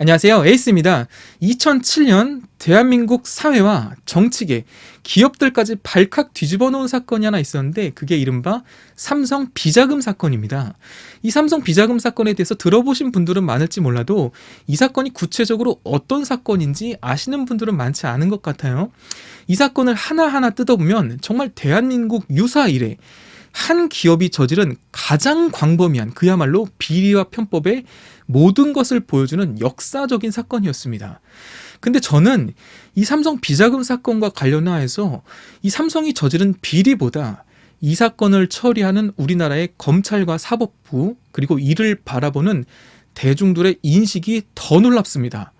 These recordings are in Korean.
안녕하세요. 에이스입니다. 2007년 대한민국 사회와 정치계, 기업들까지 발칵 뒤집어 놓은 사건이 하나 있었는데 그게 이른바 삼성 비자금 사건입니다. 이 삼성 비자금 사건에 대해서 들어보신 분들은 많을지 몰라도 이 사건이 구체적으로 어떤 사건인지 아시는 분들은 많지 않은 것 같아요. 이 사건을 하나하나 뜯어보면 정말 대한민국 유사 이래 한 기업이 저지른 가장 광범위한 그야말로 비리와 편법의 모든 것을 보여주는 역사적인 사건이었습니다. 근데 저는 이 삼성 비자금 사건과 관련하여서 이 삼성이 저지른 비리보다 이 사건을 처리하는 우리나라의 검찰과 사법부 그리고 이를 바라보는 대중들의 인식이 더 놀랍습니다.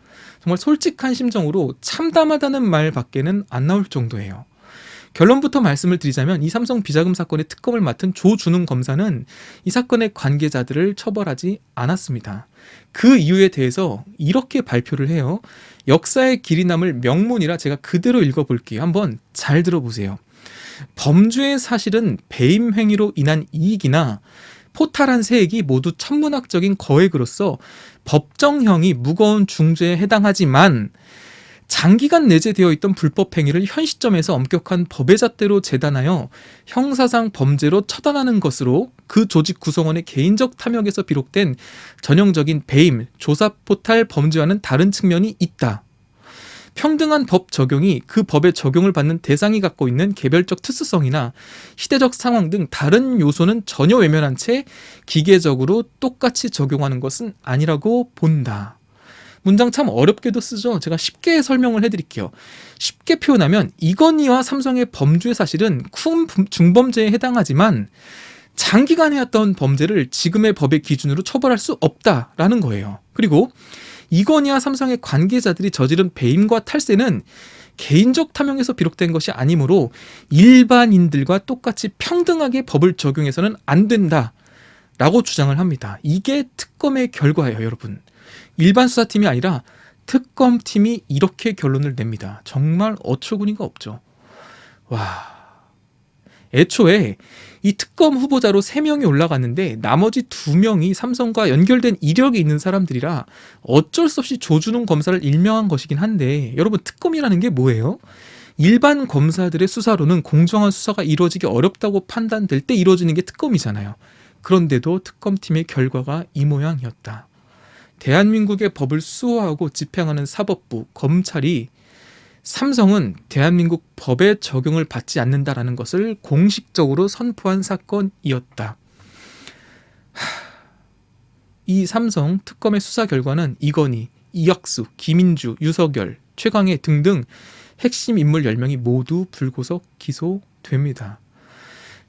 정말 솔직한 심정으로 참담하다는 말밖에는 안 나올 정도예요. 결론부터 말씀을 드리자면 이 삼성 비자금 사건의 특검을 맡은 조준웅 검사는 이 사건의 관계자들을 처벌하지 않았습니다. 그 이유에 대해서 이렇게 발표를 해요. 역사의 길이 남을 명문이라 제가 그대로 읽어볼게요. 한번 잘 들어보세요. 범죄의 사실은 배임 행위로 인한 이익이나 포탈한 세액이 모두 천문학적인 거액으로서 법정형이 무거운 중죄에 해당하지만 장기간 내재되어 있던 불법 행위를 현 시점에서 엄격한 법의 잣대로 재단하여 형사상 범죄로 처단하는 것으로 그 조직 구성원의 개인적 탐욕에서 비롯된 전형적인 배임, 조사포탈 범죄와는 다른 측면이 있다. 평등한 법 적용이 그 법의 적용을 받는 대상이 갖고 있는 개별적 특수성이나 시대적 상황 등 다른 요소는 전혀 외면한 채 기계적으로 똑같이 적용하는 것은 아니라고 본다. 문장 참 어렵게도 쓰죠. 제가 쉽게 설명을 해드릴게요. 쉽게 표현하면 이건희와 삼성의 범죄 사실은 큰 중범죄에 해당하지만 장기간 해왔던 범죄를 지금의 법의 기준으로 처벌할 수 없다라는 거예요. 그리고 이건희와 삼성의 관계자들이 저지른 배임과 탈세는 개인적 탐욕에서 비롯된 것이 아니므로 일반인들과 똑같이 평등하게 법을 적용해서는 안 된다라고 주장을 합니다. 이게 특검의 결과예요, 여러분. 일반 수사팀이 아니라 특검팀이 이렇게 결론을 냅니다. 정말 어처구니가 없죠. 와, 애초에 이 특검 후보자로 3명이 올라갔는데 나머지 2명이 삼성과 연결된 이력이 있는 사람들이라 어쩔 수 없이 조준웅 검사를 임명한 것이긴 한데, 여러분, 특검이라는 게 뭐예요? 일반 검사들의 수사로는 공정한 수사가 이루어지기 어렵다고 판단될 때 이루어지는 게 특검이잖아요. 그런데도 특검팀의 결과가 이 모양이었다. 대한민국의 법을 수호하고 집행하는 사법부, 검찰이 삼성은 대한민국 법의 적용을 받지 않는다라는 것을 공식적으로 선포한 사건이었다. 이 삼성 특검의 수사 결과는 이건희, 이학수, 김인주, 유석열, 최광해 등등 핵심 인물 10명이 모두 불구속 기소됩니다.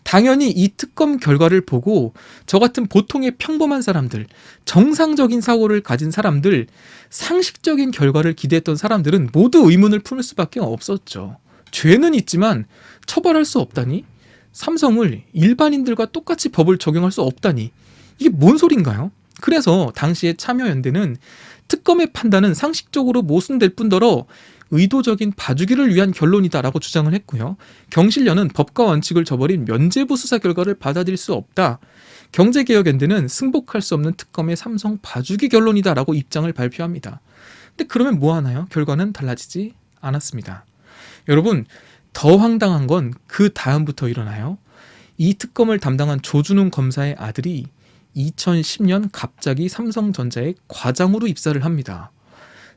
당연히 이 특검 결과를 보고 저 같은 보통의 평범한 사람들, 정상적인 사고를 가진 사람들, 상식적인 결과를 기대했던 사람들은 모두 의문을 품을 수밖에 없었죠. 죄는 있지만 처벌할 수 없다니? 삼성을 일반인들과 똑같이 법을 적용할 수 없다니? 이게 뭔 소린가요? 그래서 당시에 참여연대는 특검의 판단은 상식적으로 모순될 뿐더러 의도적인 봐주기를 위한 결론이다라고 주장을 했고요. 경실련은 법과 원칙을 저버린 면죄부 수사 결과를 받아들일 수 없다. 경제개혁연대는 승복할 수 없는 특검의 삼성 봐주기 결론이다라고 입장을 발표합니다. 근데 그러면 뭐 하나요? 결과는 달라지지 않았습니다. 여러분, 더 황당한 건 그 다음부터 일어나요. 이 특검을 담당한 조준웅 검사의 아들이 2010년 갑자기 삼성전자의 과장으로 입사를 합니다.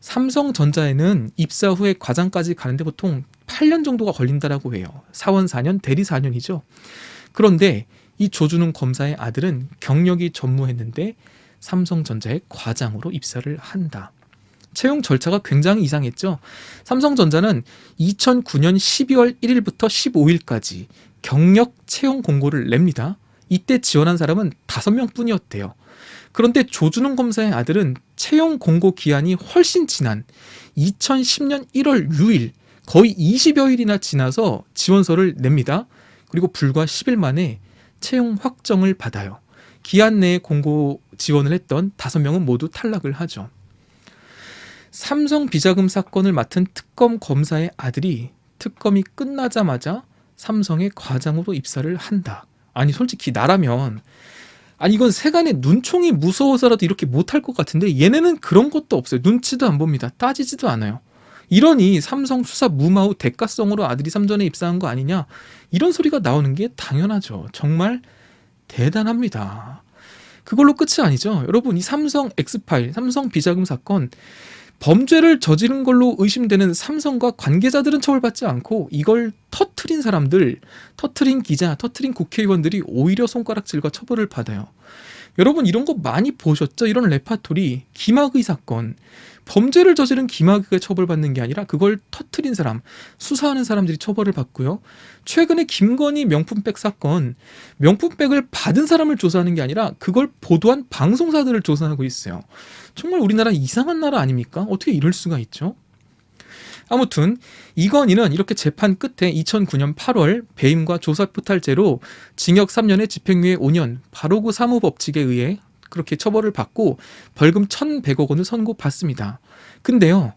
삼성전자에는 입사 후에 과장까지 가는데 보통 8년 정도가 걸린다라고 해요. 사원 4년, 대리 4년이죠. 그런데 이 조준웅 검사의 아들은 경력이 전무했는데 삼성전자의 과장으로 입사를 한다. 채용 절차가 굉장히 이상했죠. 삼성전자는 2009년 12월 1일부터 15일까지 경력 채용 공고를 냅니다. 이때 지원한 사람은 5명뿐이었대요. 그런데 조준웅 검사의 아들은 채용 공고 기한이 훨씬 지난 2010년 1월 6일, 거의 20여일이나 지나서 지원서를 냅니다. 그리고 불과 10일 만에 채용 확정을 받아요. 기한 내에 공고 지원을 했던 5명은 모두 탈락을 하죠. 삼성 비자금 사건을 맡은 특검 검사의 아들이 특검이 끝나자마자 삼성의 과장으로 입사를 한다. 아니, 솔직히 나라면 아니 이건 세간의 눈총이 무서워서라도 이렇게 못할 것 같은데 얘네는 그런 것도 없어요. 눈치도 안 봅니다. 따지지도 않아요. 이러니 삼성 수사 무마 후 대가성으로 아들이 삼전에 입사한 거 아니냐, 이런 소리가 나오는 게 당연하죠. 정말 대단합니다. 그걸로 끝이 아니죠. 여러분, 이 삼성 엑스파일, 삼성 비자금 사건, 범죄를 저지른 걸로 의심되는 삼성과 관계자들은 처벌받지 않고 이걸 터트린 사람들, 터트린 기자, 터트린 국회의원들이 오히려 손가락질과 처벌을 받아요. 여러분, 이런 거 많이 보셨죠? 이런 레파토리, 김학의 사건, 범죄를 저지른 김학의가 처벌받는 게 아니라 그걸 터트린 사람, 수사하는 사람들이 처벌을 받고요. 최근에 김건희 명품백 사건, 명품백을 받은 사람을 조사하는 게 아니라 그걸 보도한 방송사들을 조사하고 있어요. 정말 우리나라 이상한 나라 아닙니까? 어떻게 이럴 수가 있죠? 아무튼 이건희는 이렇게 재판 끝에 2009년 8월 배임과 조사포탈죄로 징역 3년에 집행유예 5년, 바로 그 사무법칙에 의해 그렇게 처벌을 받고 벌금 1,100억 원을 선고받습니다. 근데요,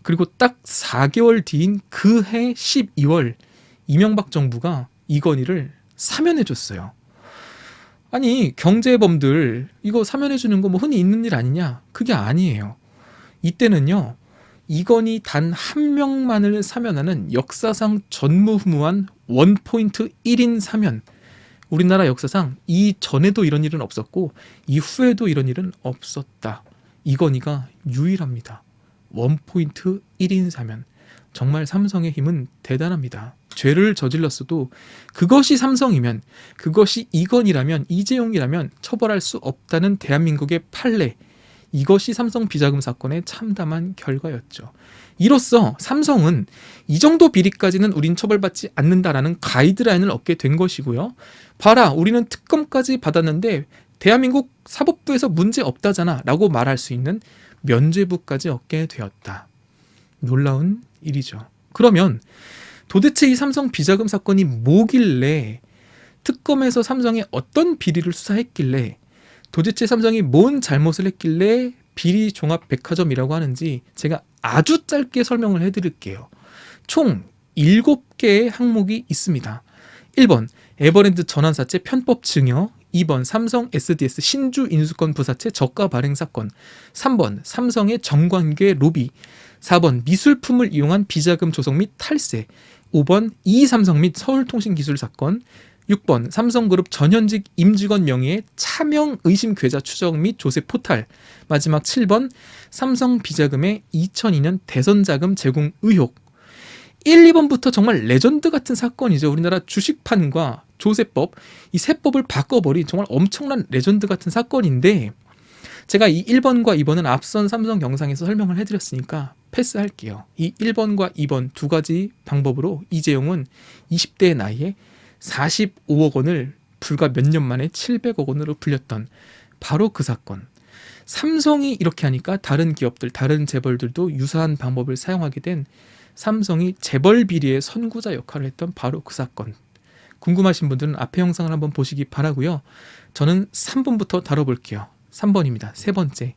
그리고 딱 4개월 뒤인 그해 12월 이명박 정부가 이건희를 사면해줬어요. 아니, 경제범들 이거 사면해주는 거 뭐 흔히 있는 일 아니냐? 그게 아니에요. 이때는요, 이건희 단 한 명만을 사면하는 역사상 전무후무한 원포인트 1인 사면. 우리나라 역사상 이전에도 이런 일은 없었고 이후에도 이런 일은 없었다. 이건희가 유일합니다. 원포인트 1인 사면. 정말 삼성의 힘은 대단합니다. 죄를 저질렀어도 그것이 삼성이면, 그것이 이건희라면, 이재용이라면 처벌할 수 없다는 대한민국의 판례, 이것이 삼성 비자금 사건의 참담한 결과였죠. 이로써 삼성은 이 정도 비리까지는 우린 처벌받지 않는다라는 가이드라인을 얻게 된 것이고요. 봐라, 우리는 특검까지 받았는데 대한민국 사법부에서 문제 없다잖아 라고 말할 수 있는 면죄부까지 얻게 되었다. 놀라운 일이죠. 그러면 도대체 이 삼성 비자금 사건이 뭐길래, 특검에서 삼성의 어떤 비리를 수사했길래, 도대체 삼성이 뭔 잘못을 했길래 비리 종합 백화점이라고 하는지 제가 아주 짧게 설명을 해드릴게요. 총 7개의 항목이 있습니다. 1번 에버랜드 전환사채 편법 증여, 2번 삼성 SDS 신주 인수권 부사채 저가 발행 사건, 3번 삼성의 정관계 로비, 4번 미술품을 이용한 비자금 조성 및 탈세, 5번 이삼성 및 서울통신기술 사건, 6번 삼성그룹 전현직 임직원 명의의 차명 의심 계좌 추적 및 조세 포탈, 마지막 7번 삼성 비자금의 2002년 대선 자금 제공 의혹. 1, 2번부터 정말 레전드 같은 사건이죠. 우리나라 주식판과 조세법, 이 세법을 바꿔버린 정말 엄청난 레전드 같은 사건인데, 제가 이 1번과 2번은 앞선 삼성 영상에서 설명을 해드렸으니까 패스할게요. 이 1번과 2번 두 가지 방법으로 이재용은 20대의 나이에 45억 원을 불과 몇 년 만에 700억 원으로 불렸던 바로 그 사건. 삼성이 이렇게 하니까 다른 기업들, 다른 재벌들도 유사한 방법을 사용하게 된, 삼성이 재벌 비리의 선구자 역할을 했던 바로 그 사건. 궁금하신 분들은 앞에 영상을 한번 보시기 바라고요. 저는 3번부터 다뤄볼게요. 3번입니다. 세 번째,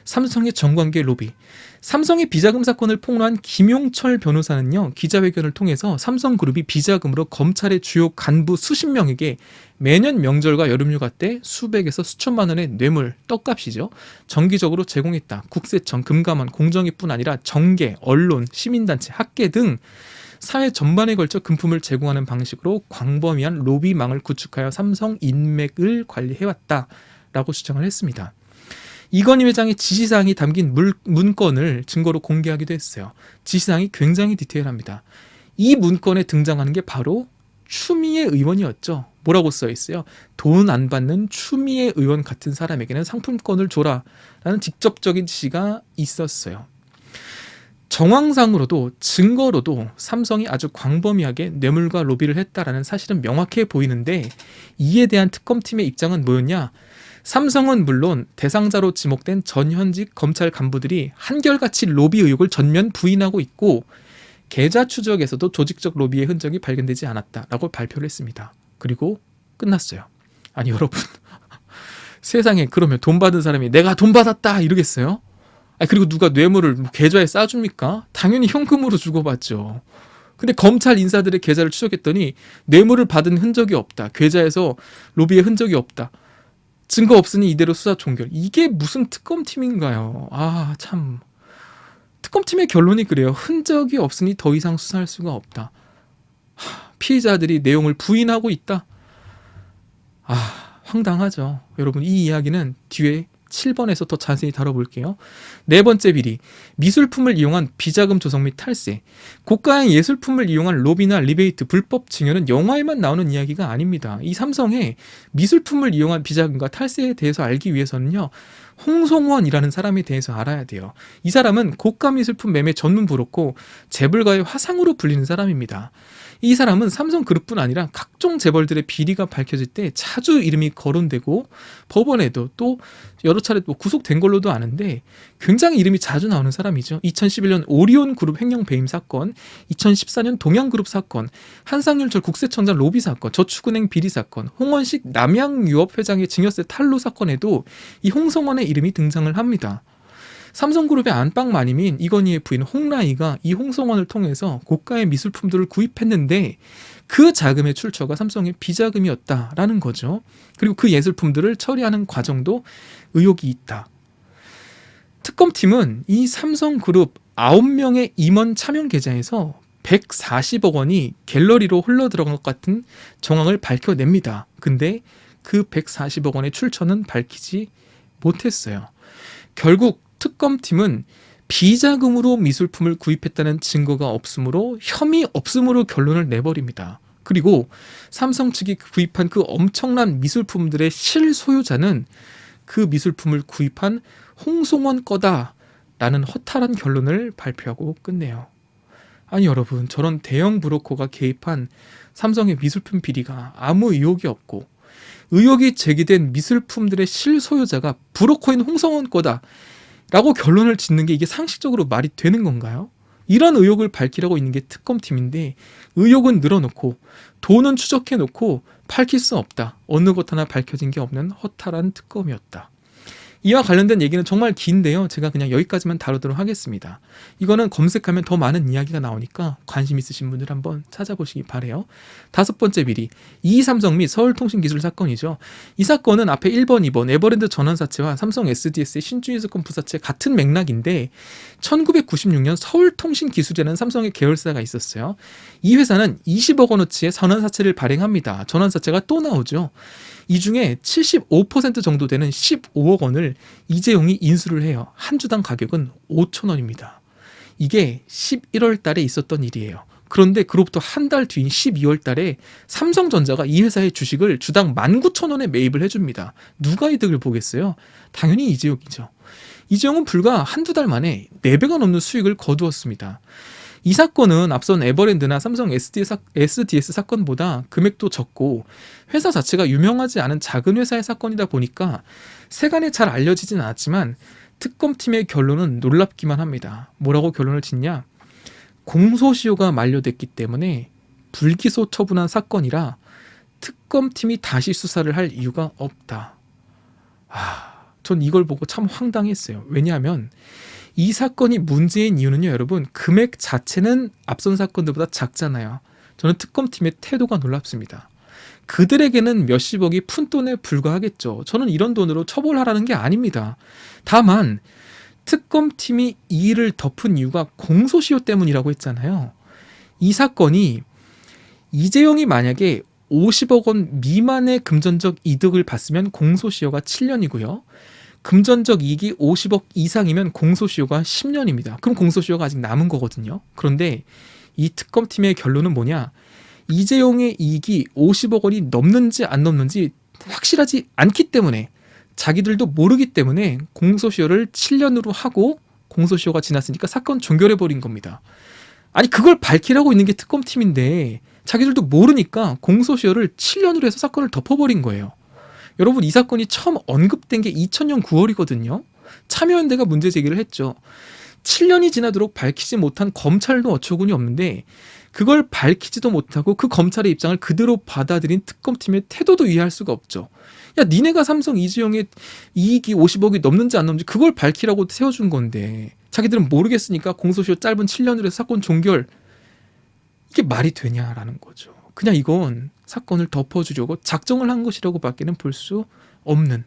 삼성의 정관계 로비. 삼성의 비자금 사건을 폭로한 김용철 변호사는요, 기자회견을 통해서 삼성그룹이 비자금으로 검찰의 주요 간부 수십 명에게 매년 명절과 여름휴가 때 수백에서 수천만 원의 뇌물, 떡값이죠, 정기적으로 제공했다. 국세청, 금감원, 공정위뿐 아니라 정계, 언론, 시민단체, 학계 등 사회 전반에 걸쳐 금품을 제공하는 방식으로 광범위한 로비망을 구축하여 삼성 인맥을 관리해왔다라고 주장을 했습니다. 이건희 회장의 지시사항이 담긴 문건을 증거로 공개하기도 했어요. 지시사항이 굉장히 디테일합니다. 이 문건에 등장하는 게 바로 추미애 의원이었죠. 뭐라고 써 있어요? 돈 안 받는 추미애 의원 같은 사람에게는 상품권을 줘라 라는 직접적인 지시가 있었어요. 정황상으로도 증거로도 삼성이 아주 광범위하게 뇌물과 로비를 했다라는 사실은 명확해 보이는데, 이에 대한 특검팀의 입장은 뭐였냐? 삼성은 물론 대상자로 지목된 전현직 검찰 간부들이 한결같이 로비 의혹을 전면 부인하고 있고, 계좌 추적에서도 조직적 로비의 흔적이 발견되지 않았다라고 발표를 했습니다. 그리고 끝났어요. 아니 여러분, 세상에 그러면 돈 받은 사람이 내가 돈 받았다 이러겠어요? 그리고 누가 뇌물을 계좌에 싸줍니까? 당연히 현금으로 주고받죠. 근데 검찰 인사들의 계좌를 추적했더니 뇌물을 받은 흔적이 없다, 계좌에서 로비의 흔적이 없다. 증거 없으니 이대로 수사 종결. 이게 무슨 특검팀인가요? 아, 참. 특검팀의 결론이 그래요. 흔적이 없으니 더 이상 수사할 수가 없다. 피의자들이 내용을 부인하고 있다. 황당하죠. 여러분, 이 이야기는 뒤에 7번에서 더 자세히 다뤄볼게요. 네 번째 비리, 미술품을 이용한 비자금 조성 및 탈세. 고가의 예술품을 이용한 로비나 리베이트, 불법 증여는 영화에만 나오는 이야기가 아닙니다. 이 삼성의 미술품을 이용한 비자금과 탈세에 대해서 알기 위해서는요, 홍성원이라는 사람에 대해서 알아야 돼요. 이 사람은 고가 미술품 매매 전문 브로커, 재벌가의 화상으로 불리는 사람입니다. 이 사람은 삼성그룹뿐 아니라 각종 재벌들의 비리가 밝혀질 때 자주 이름이 거론되고 법원에도 또 여러 차례 또 구속된 걸로도 아는데 굉장히 이름이 자주 나오는 사람이죠. 2011년 오리온그룹 횡령 배임 사건, 2014년 동양그룹 사건, 한상윤철 국세청장 로비 사건, 저축은행 비리 사건, 홍원식 남양유업 회장의 증여세 탈루 사건에도 이 홍성원의 이름이 등장을 합니다. 삼성그룹의 안방 마님인 이건희의 부인 홍라이가 이 홍성원을 통해서 고가의 미술품들을 구입했는데 그 자금의 출처가 삼성의 비자금이었다라는 거죠. 그리고 그 예술품들을 처리하는 과정도 의혹이 있다. 특검팀은 이 삼성그룹 9명의 임원 차명 계좌에서 140억 원이 갤러리로 흘러들어간 것 같은 정황을 밝혀냅니다. 근데 그 140억 원의 출처는 밝히지 못했어요. 결국 특검팀은 비자금으로 미술품을 구입했다는 증거가 없으므로 혐의 없음으로 결론을 내버립니다. 그리고 삼성 측이 구입한 그 엄청난 미술품들의 실소유자는 그 미술품을 구입한 홍성원 거다라는 허탈한 결론을 발표하고 끝내요. 아니 여러분, 저런 대형 브로커가 개입한 삼성의 미술품 비리가 아무 의혹이 없고 의혹이 제기된 미술품들의 실소유자가 브로커인 홍성원 거다 라고 결론을 짓는 게 이게 상식적으로 말이 되는 건가요? 이런 의혹을 밝히려고 있는 게 특검팀인데 의혹은 늘어놓고 돈은 추적해놓고 밝힐 수 없다. 어느 것 하나 밝혀진 게 없는 허탈한 특검이었다. 이와 관련된 얘기는 정말 긴데요. 제가 그냥 여기까지만 다루도록 하겠습니다. 이거는 검색하면 더 많은 이야기가 나오니까 관심 있으신 분들 한번 찾아보시기 바래요. 다섯 번째 비리, 이삼성 및 서울통신기술 사건이죠. 이 사건은 앞에 1번, 2번 에버랜드 전환사채와 삼성 SDS의 신주유수권 부사채 같은 맥락인데 1996년 서울통신기술이라는 삼성의 계열사가 있었어요. 이 회사는 20억 원어치의 전환사채를 발행합니다. 전환사채가 또 나오죠. 이 중에 75% 정도 되는 15억 원을 이재용이 인수를 해요. 한 주당 가격은 5천 원입니다. 이게 11월 달에 있었던 일이에요. 그런데 그로부터 한 달 뒤인 12월 달에 삼성전자가 이 회사의 주식을 주당 19,000원에 매입을 해줍니다. 누가 이득을 보겠어요? 당연히 이재용이죠. 이재용은 불과 한두 달 만에 4배가 넘는 수익을 거두었습니다. 이 사건은 앞선 에버랜드나 삼성 SDS 사건보다 금액도 적고 회사 자체가 유명하지 않은 작은 회사의 사건이다 보니까 세간에 잘 알려지진 않았지만 특검팀의 결론은 놀랍기만 합니다. 뭐라고 결론을 짓냐? 공소시효가 만료됐기 때문에 불기소 처분한 사건이라 특검팀이 다시 수사를 할 이유가 없다. 전 이걸 보고 참 황당했어요. 왜냐하면 이 사건이 문제인 이유는요, 여러분, 금액 자체는 앞선 사건들보다 작잖아요. 저는 특검팀의 태도가 놀랍습니다. 그들에게는 몇십억이 푼돈에 불과하겠죠. 저는 이런 돈으로 처벌하라는 게 아닙니다. 다만 특검팀이 이 일을 덮은 이유가 공소시효 때문이라고 했잖아요. 이 사건이 이재용이 만약에 50억 원 미만의 금전적 이득을 봤으면 공소시효가 7년이고요. 금전적 이익이 50억 이상이면 공소시효가 10년입니다. 그럼 공소시효가 아직 남은 거거든요. 그런데 이 특검팀의 결론은 뭐냐? 이재용의 이익이 50억 원이 넘는지 안 넘는지 확실하지 않기 때문에, 자기들도 모르기 때문에 공소시효를 7년으로 하고 공소시효가 지났으니까 사건 종결해버린 겁니다. 아니 그걸 밝히라고 있는 게 특검팀인데 자기들도 모르니까 공소시효를 7년으로 해서 사건을 덮어버린 거예요. 여러분, 이 사건이 처음 언급된 게 2000년 9월이거든요. 참여연대가 문제 제기를 했죠. 7년이 지나도록 밝히지 못한 검찰도 어처구니 없는데 그걸 밝히지도 못하고 그 검찰의 입장을 그대로 받아들인 특검팀의 태도도 이해할 수가 없죠. 야, 니네가 삼성 이재용의 이익이 50억이 넘는지 안 넘는지 그걸 밝히라고 세워준 건데 자기들은 모르겠으니까 공소시효 짧은 7년으로 해서 사건 종결. 이게 말이 되냐라는 거죠. 그냥 이건 사건을 덮어주려고 작정을 한 것이라고 밖에는 볼 수 없는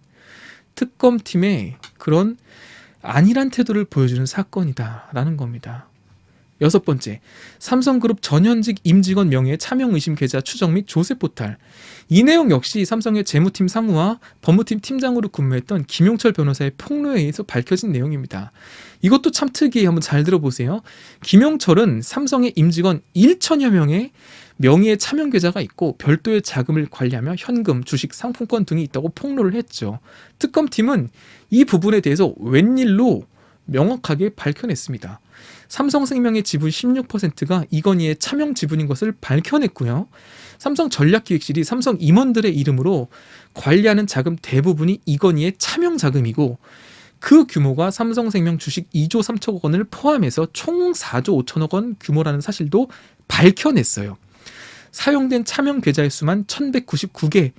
특검팀의 그런 안일한 태도를 보여주는 사건이다라는 겁니다. 6번째, 삼성그룹 전현직 임직원 명의의 차명 의심 계좌 추적 및 조세 포탈. 이 내용 역시 삼성의 재무팀 상무와 법무팀 팀장으로 근무했던 김용철 변호사의 폭로에 의해서 밝혀진 내용입니다. 이것도 참 특이해요. 한번 잘 들어보세요. 김용철은 삼성의 임직원 1천여 명의 명의의 차명 계좌가 있고 별도의 자금을 관리하며 현금, 주식, 상품권 등이 있다고 폭로를 했죠. 특검팀은 이 부분에 대해서 웬일로 명확하게 밝혀냈습니다. 삼성생명의 지분 16%가 이건희의 차명 지분인 것을 밝혀냈고요. 삼성전략기획실이 삼성 임원들의 이름으로 관리하는 자금 대부분이 이건희의 차명 자금이고 그 규모가 삼성생명 주식 2조 3천억 원을 포함해서 총 4조 5천억 원 규모라는 사실도 밝혀냈어요. 사용된 차명 계좌의 수만 1199개.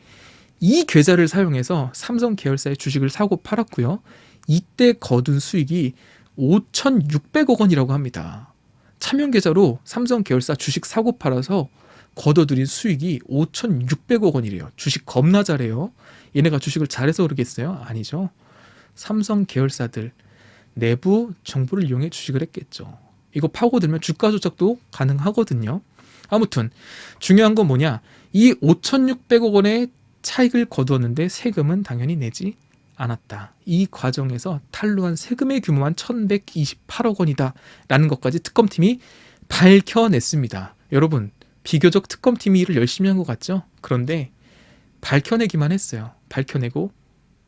이 계좌를 사용해서 삼성 계열사의 주식을 사고 팔았고요. 이때 거둔 수익이 5,600억 원이라고 합니다. 차명 계좌로 삼성 계열사 주식 사고 팔아서 거둬들인 수익이 5,600억 원이래요. 주식 겁나 잘해요. 얘네가 주식을 잘해서 그러겠어요? 아니죠. 삼성 계열사들 내부 정보를 이용해 주식을 했겠죠. 이거 파고들면 주가 조작도 가능하거든요. 아무튼 중요한 건 뭐냐? 이 5,600억 원의 차익을 거두었는데 세금은 당연히 내지 않았다. 이 과정에서 탄로한 세금의 규모만 1,128억 원이다 라는 것까지 특검팀이 밝혀냈습니다. 여러분, 비교적 특검팀이 일을 열심히 한 것 같죠? 그런데 밝혀내기만 했어요. 밝혀내고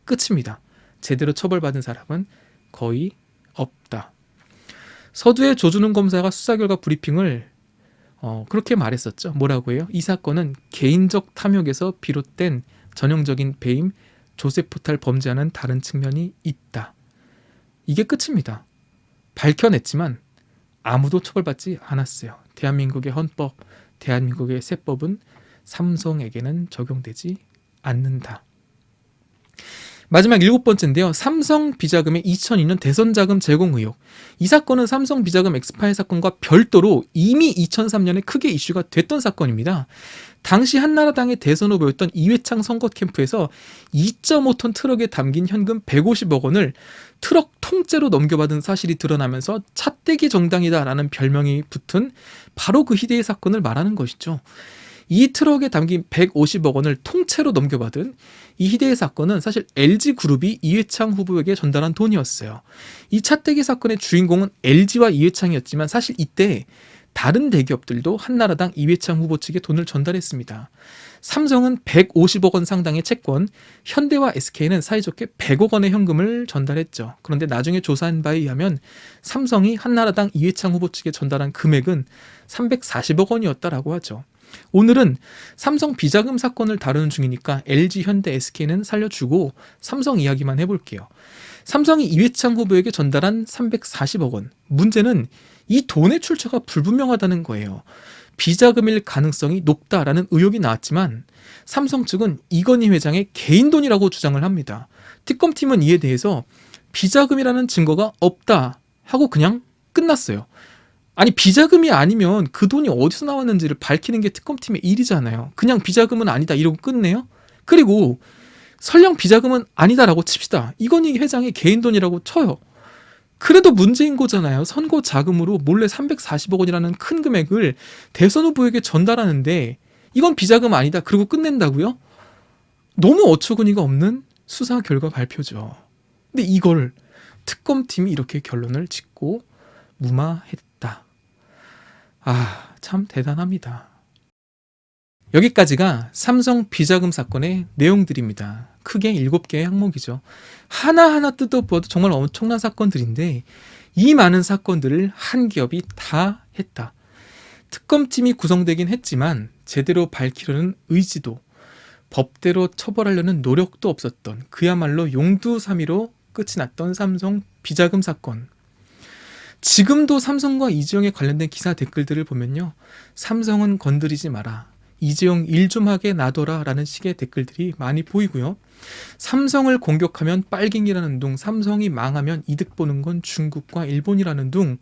끝입니다. 제대로 처벌받은 사람은 거의 없다. 서두에 조준훈 검사가 수사 결과 브리핑을 그렇게 말했었죠. 뭐라고 해요? 이 사건은 개인적 탐욕에서 비롯된 전형적인 배임, 조세 포탈 범죄와는 다른 측면이 있다. 이게 끝입니다. 밝혀냈지만 아무도 처벌받지 않았어요. 대한민국의 헌법, 대한민국의 세법은 삼성에게는 적용되지 않는다. 마지막 7번째인데요. 삼성 비자금의 2002년 대선 자금 제공 의혹. 이 사건은 삼성 비자금 엑스파일 사건과 별도로 이미 2003년에 크게 이슈가 됐던 사건입니다. 당시 한나라당의 대선 후보였던 이회창 선거 캠프에서 2.5톤 트럭에 담긴 현금 150억 원을 트럭 통째로 넘겨받은 사실이 드러나면서 차떼기 정당이다라는 별명이 붙은 바로 그 희대의 사건을 말하는 것이죠. 이 트럭에 담긴 150억 원을 통째로 넘겨받은 이 희대의 사건은 사실 LG그룹이 이회창 후보에게 전달한 돈이었어요. 이 차떼기 사건의 주인공은 LG와 이회창이었지만 사실 이때 다른 대기업들도 한나라당 이회창 후보 측에 돈을 전달했습니다. 삼성은 150억 원 상당의 채권, 현대와 SK는 사이좋게 100억 원의 현금을 전달했죠. 그런데 나중에 조사한 바에 의하면 삼성이 한나라당 이회창 후보 측에 전달한 금액은 340억 원이었다라고 하죠. 오늘은 삼성 비자금 사건을 다루는 중이니까 LG, 현대, SK는 살려주고 삼성 이야기만 해볼게요. 삼성이 이회창 후보에게 전달한 340억 원. 문제는 이 돈의 출처가 불분명하다는 거예요. 비자금일 가능성이 높다라는 의혹이 나왔지만 삼성 측은 이건희 회장의 개인 돈이라고 주장을 합니다. 특검팀은 이에 대해서 비자금이라는 증거가 없다 하고 그냥 끝났어요. 아니, 비자금이 아니면 그 돈이 어디서 나왔는지를 밝히는 게 특검팀의 일이잖아요. 그냥 비자금은 아니다 이러고 끝내요? 그리고 설령 비자금은 아니다라고 칩시다. 이건희 회장의 개인 돈이라고 쳐요. 그래도 문제인 거잖아요. 선거 자금으로 몰래 340억 원이라는 큰 금액을 대선 후보에게 전달하는데 이건 비자금 아니다 그리고 끝낸다고요? 너무 어처구니가 없는 수사 결과 발표죠. 근데 이걸 특검팀이 이렇게 결론을 짓고 무마했다. 참 대단합니다. 여기까지가 삼성 비자금 사건의 내용들입니다. 크게 7개의 항목이죠. 하나하나 뜯어보아도 정말 엄청난 사건들인데 이 많은 사건들을 한 기업이 다 했다. 특검팀이 구성되긴 했지만 제대로 밝히려는 의지도 법대로 처벌하려는 노력도 없었던 그야말로 용두사미로 끝이 났던 삼성 비자금 사건. 지금도 삼성과 이재용에 관련된 기사 댓글들을 보면요. 삼성은 건드리지 마라. 이재용 일 좀 하게 놔둬라 라는 식의 댓글들이 많이 보이고요. 삼성을 공격하면 빨갱이라는 둥, 삼성이 망하면 이득 보는 건 중국과 일본이라는 둥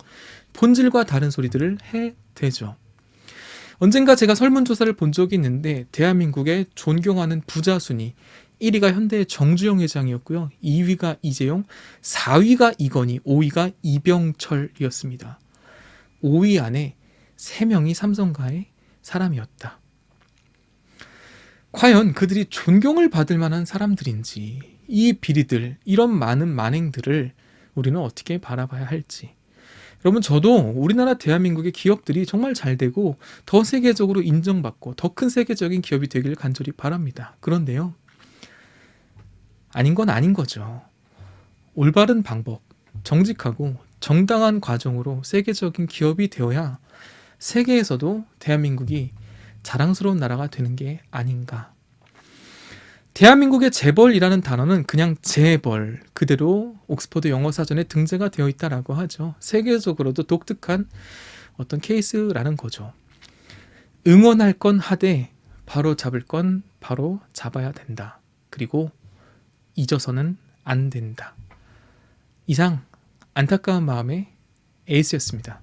본질과 다른 소리들을 해대죠. 언젠가 제가 설문조사를 본 적이 있는데 대한민국의 존경하는 부자 순위 1위가 현대의 정주영 회장이었고요. 2위가 이재용, 4위가 이건희, 5위가 이병철이었습니다. 5위 안에 3명이 삼성가의 사람이었다. 과연 그들이 존경을 받을 만한 사람들인지, 이 비리들, 이런 많은 만행들을 우리는 어떻게 바라봐야 할지. 여러분, 저도 우리나라 대한민국의 기업들이 정말 잘 되고 더 세계적으로 인정받고 더 큰 세계적인 기업이 되기를 간절히 바랍니다. 그런데요, 아닌 건 아닌 거죠. 올바른 방법, 정직하고 정당한 과정으로 세계적인 기업이 되어야 세계에서도 대한민국이 자랑스러운 나라가 되는 게 아닌가. 대한민국의 재벌이라는 단어는 그냥 재벌 그대로 옥스퍼드 영어사전에 등재가 되어 있다라고 하죠. 세계적으로도 독특한 어떤 케이스라는 거죠. 응원할 건 하되 바로 잡을 건 바로 잡아야 된다. 그리고 잊어서는 안 된다. 이상 안타까운 마음의 에이스였습니다.